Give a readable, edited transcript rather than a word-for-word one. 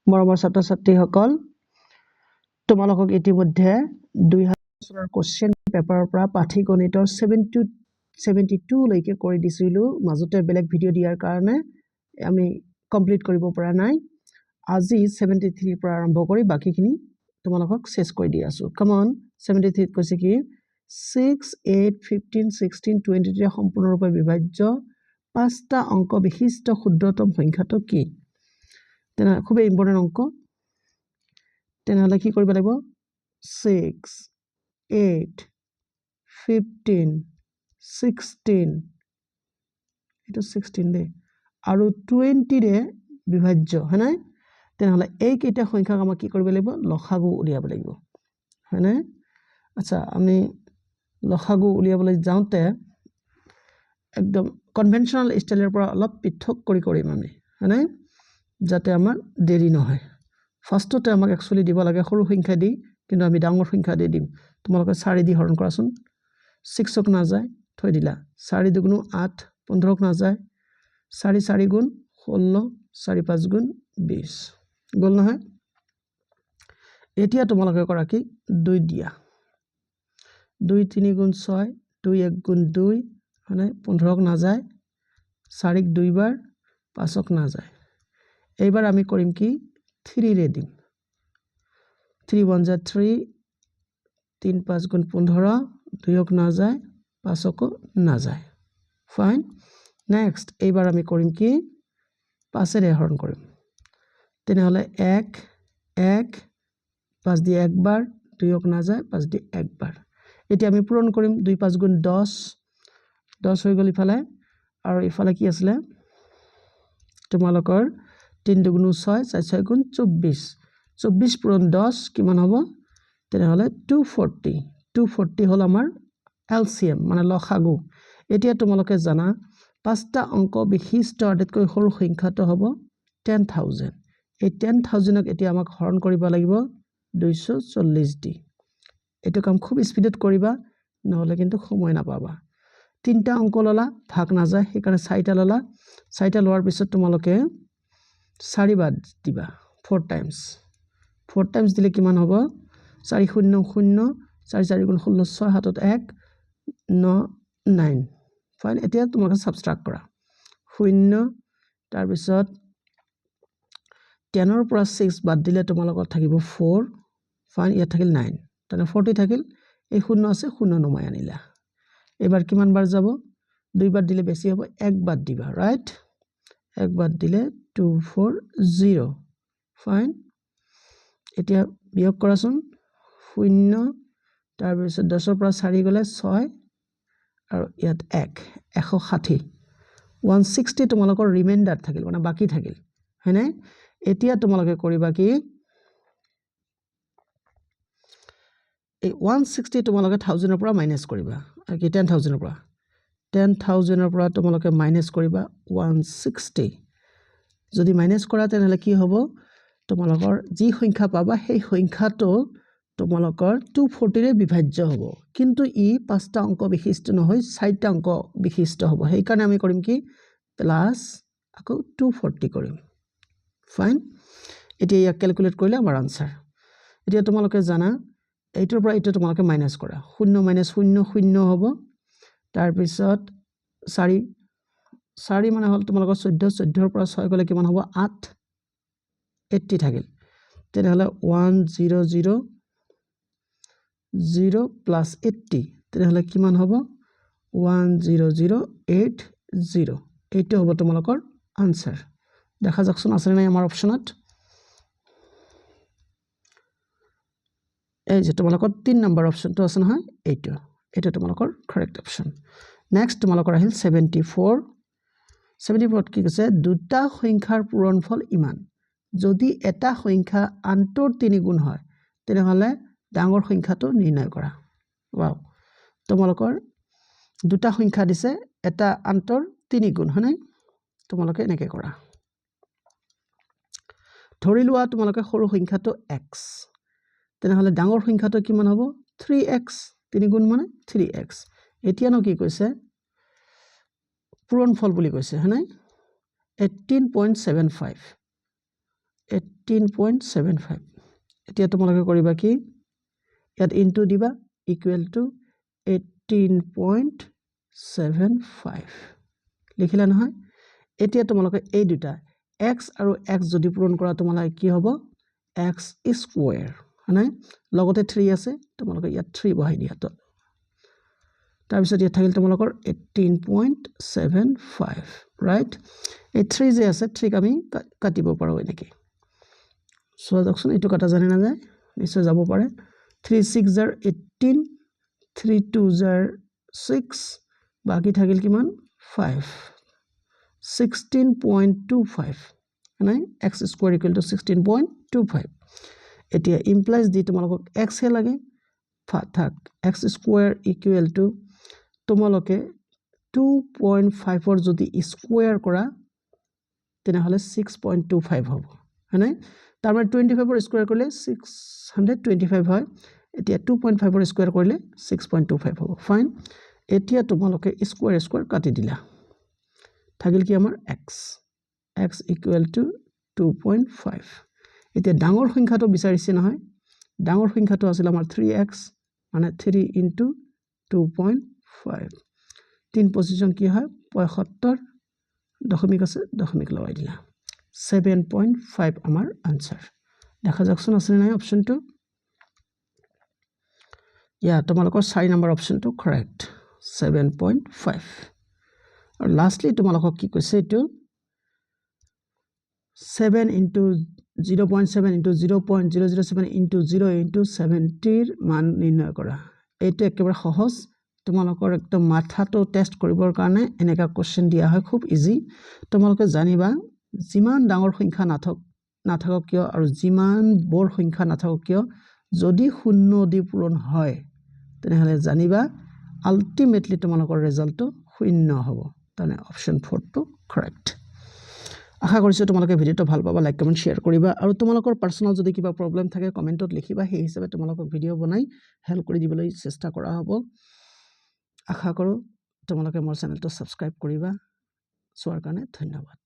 মৰমৰ ছাত্ৰ-ছাত্ৰীসকল তোমালোকক ইতিমধ্যে 2000 চনৰ কোশ্চেন পেপাৰৰ পৰা পাঠ্যগণিতৰ 72 লৈকে কৰি দিছিলো মাজতে বেলেগ ভিডিও দিয়াৰ কাৰণে আমি কমপ্লিট কৰিব পৰা নাই আজি 73 পৰা আৰম্ভ কৰি বাকিখিনি তোমালোকক শেষ কৰি দি আছো কাম অন 73 কৈছে কি 6 8 15 16 23 সম্পূৰ্ণৰূপে বিভাজ্য পাঁচটা অংক বিশিষ্ট ক্ষুদ্ৰতম সংখ্যাটো কি তেনে খুব ইম্পৰ্টেন্ট অংক তেনেহলে কি কৰিব লাগিব 6 8 15 16 এটা 16 দে আৰু 20 ৰে বিভাজ্য হয়নে তেনেহলে এই কেইটা সংখ্যাক আমাক কি কৰিব লাগিব লসাগু উলিয়াব লাগিব হয়নে আচ্ছা আমি লসাগু উলিয়াবলৈ যাওঁতে একদম কনভেনশনাল ষ্টাইলৰ পৰা অলপ পৃথক কৰি কৰিম আমি হয়নে যাতে আমাৰ দেৰি নহয় ফাৰ্ষ্টতে আমাক একচুয়ালি দিব লাগে সৰু সংখ্যা দি কিন্তু আমি ডাঙৰ সংখ্যা দি দিম তোমালোকে 4 দি হৰণ কৰাচোন 6 ক না যায় থৈ দিলা 4 দুগুণ 8 15 ক না যায় 4 4 গুণ 16 4 5 গুণ 20 গল নহয় এতিয়া তোমালোকে কৰা কি 2 দিয়া 2 3 গুণ 6 2 1 গুণ 2 মানে 15 ক না যায় 4 ক 2 বাৰ 5 ক না যায় এইবাৰ আমি কৰিম কি 3 ৰে দিম 3 1 जा 3 3 5 গুণ 15 2 ক না যায় 5 ক না যায় ফাইন নেক্সট এইবাৰ আমি কৰিম কি 5 ৰে হৰণ কৰিম তেনেহলে 1 1 5 দি একবাৰ 2 ক না যায় 5 দি একবাৰ এতিয়া আমি পূৰণ কৰিম 2 5 গুণ 10 10 হৈ গল ইফালে আৰু ইফালে কি আছিল তোমালোকৰ 3 দুগুণ 6 4 6 গুণ 24 24 পূৰণ 10 কিমান হ'ব তেনেহলে 240 হল আমাৰ এলসিএম মানে লসাগু এতিয়া তোমালোকে জানা পাঁচটা অংক বিশিষ্ট আটাইতকৈ সৰু সংখ্যাটো হ'ব 10000 এই 10000 ক এতিয়া আমাক হৰণ কৰিব লাগিব 240 দি এটো কাম খুব স্পিডত কৰিবা নহলে কিন্তু সময় নাপাবা তিনটা অংক ললা ভাগ না যায় সেইকাৰণে 4টা ললা 4টা লোৱাৰ পিছত তোমালোকে 4 বাৰ দিবা 4 টাইমস দিলে কিমান হ'ব 4 0 0 4 4 গুণ 16 6 হাতত 1 9 9 ফাইন এতিয়া তোমালোকে সাবট্ৰাক্ট কৰা 0 তাৰ পিছত 10 ৰ পৰা 6 বাদ দিলে তোমালোকৰ থাকিব 4 ফাইন ইয়াত থাকিল 9 তেনে 40 থাকিল এই 0 আছে 0 নমাই আনিলা এবাৰ কিমান বাৰ যাব দুই বাৰ দিলে বেছি হ'ব এক বাৰ দিবা ৰাইট এক বাৰ দিলে 240 ফাইন এতিয়া বিয়োগ কৰাচোন 0 তাৰ পিছত 10 ৰ পৰা 4 গলে 6 আৰু ইয়াত 160 160 তোমালোকৰ ৰিমাইন্ডাৰ থাকিল মানে বাকি থাকিল হয়নে এতিয়া তোমালোকে কৰিবা কি এই 160 তোমালোকে 1000 ৰ পৰা মাইনাস কৰিবা কি 10000 ৰ পৰা 10000 ৰ পৰা তোমালোকে মাইনাস কৰিবা 160 যদি মাইনাস কৰা তেনেহলে কি হ'ব তোমালোকৰ যি সংখ্যা পাবা সেই সংখ্যাটো তোমালোকৰ 240 ৰে বিভাজ্য হ'ব কিন্তু ই পাঁচটা অংক বিশিষ্ট নহয় 4টা অংক বিশিষ্ট হ'ব সেই কাৰণে আমি কৰিম কি প্লাস আকৌ 240 কৰিম ফাইন এতিয়া ইয়াক ক্যালকুলেট কৰিলে আমাৰ আনসাৰ এতিয়া তোমালোকে জানা এইটোৰ পৰা এইটো তোমালোকে মাইনাস কৰা 0 - 0 0 হ'ব তাৰ পিছত 4 মানে হল তোমালোকৰ 14 ৰ পৰা 6 গলে কিমান হ'ব 8 80 থাকিল তেনেহলে 100 0 plus 80 তেনেহলে কিমান হ'ব 10080 এইটো হ'ব তোমালোকৰ আনসাৰ দেখা যাকচোন আছে নাই আমাৰ অপচনত এই যে তোমালোকৰ 3 নম্বৰ অপচনটো আছে নহয় এইটো তোমালোকৰ কাৰেক্ট অপচন নেক্সট তোমালোকৰ আহিল 74 ত কি কৈছে দুটা সংখ্যাৰ পূৰণফল ইমান যদি এটা সংখ্যা আনটোৰ 3 গুণ হয় তেনেহলে ডাঙৰ সংখ্যাটো নিৰ্ণয় কৰা ওয়াও তোমালোকৰ দুটা সংখ্যা দিছে এটা আনটোৰ 3 গুণ হয়নে তোমালোকে এনেকৈ কৰা ধৰি লোৱা তোমালোকে সৰু সংখ্যাটো x তেনেহলে ডাঙৰ সংখ্যাটো কিমান হ'ব 3x 3 গুণ মানে 3x এতিয়া ন কি কৈছে পূৰণফল বুলি কৈছে হয়নে 18.75 18.75 এতিয়া তোমালোকে কৰিবা কি ইয়াত ইনটু দিবা ইকুৱেল টু 18.75 লিখিলা নহয় এতিয়া তোমালোকে এই দুটা x আৰু x যদি পূৰণ কৰা তোমালোকে কি হ'ব x স্কয়াৰ মানে লগতে 3 আছে তোমালোকে ইয়াত 3 বহাই দিয়া তো তাৰ পিছত ইয়াত থাকিল তোমালোকৰ 18.75 ৰাইট এই 3 যে আছে 3 আমি কাটিব পাৰো এনেকৈ সো দেখোন এটো কাটা জানে না যায় নিশ্চয় যাব পাৰে 3 6 জাৰ 18 3 2 জাৰ 6 বাকি থাকিল কিমান 5 16.25 নাই x স্কয়াৰ ইকুৱেল টু 16.25 এতিয়া ইমপ্লাইজ দি তোমালোকক x হে লাগে থাক x স্কয়াৰ ইকুৱেল টু তোমালোকে 2.5 ৰ যদি স্কয়াৰ কৰা তেনেহলে 6.25 হ'ব হয়নে তাৰ মানে 25 ৰ স্কয়াৰ কৰিলে 625 হয় এতিয়া 2.5 ৰ স্কয়াৰ কৰিলে 6.25 হ'ব ফাইন এতিয়া তোমালোকে স্কয়াৰ স্কয়াৰ কাটি দিলা থাকিল কি আমাৰ x ইকুৱেল টু 2.5 এতিয়া ডাঙৰ সংখ্যাটো বিচাৰিছে নহয় ডাঙৰ সংখ্যাটো আছিল আমাৰ 3x মানে 3 ইনটু 2.5 তিন পজিশন কি হয় 75 দশমিক আছে দশমিক লগাই দিলা 7.5 আমাৰ আনসাৰ দেখা যাকচোন আছে নাই অপশনটো ইয়া তোমালোকৰ 4 নম্বৰ অপশনটো কাৰেক্ট 7.5 আৰু লাষ্টলি তোমালোকক কি কৈছে এটো 7 into 0.7 into 0.007 into 0 into 70 ৰ মান নিৰ্ণয় কৰা এইটো একেবাৰে সহজ তোমালোকৰ একদম মাথাটো টেস্ট কৰিবৰ কাৰণে এনেকা কোশ্চেন দিয়া হয় খুব ইজি তোমালোকে জানিবা যিমান ডাঙৰ সংখ্যা নাথাকক কিয় আৰু যিমান বৰ সংখ্যা নাথাকক কিয় যদি শূন্য দি পূৰণ হয় তেনেহলে জানিবা আলটিমেটলি তোমালোকৰ ৰিজাল্টটো শূন্য হ'ব তানে অপশন 4 টো কাৰেক্ট আশা কৰিছো তোমালোকে ভিডিওটো ভাল পাবা লাইক কমেন্ট শেয়াৰ কৰিবা আৰু তোমালোকৰ পাৰ্সোনাল যদি কিবা প্ৰবলেম থাকে কমেন্টত লিখিবা সেই হিচাপে তোমালোকক ভিডিও বনাই হেল্প কৰি দিবলৈ চেষ্টা কৰা হ'ব আশা কৰো তোমালোকে মোৰ চেনেলটো সাবস্ক্ৰাইব কৰিবা চোৱাৰ কাৰণে ধন্যবাদ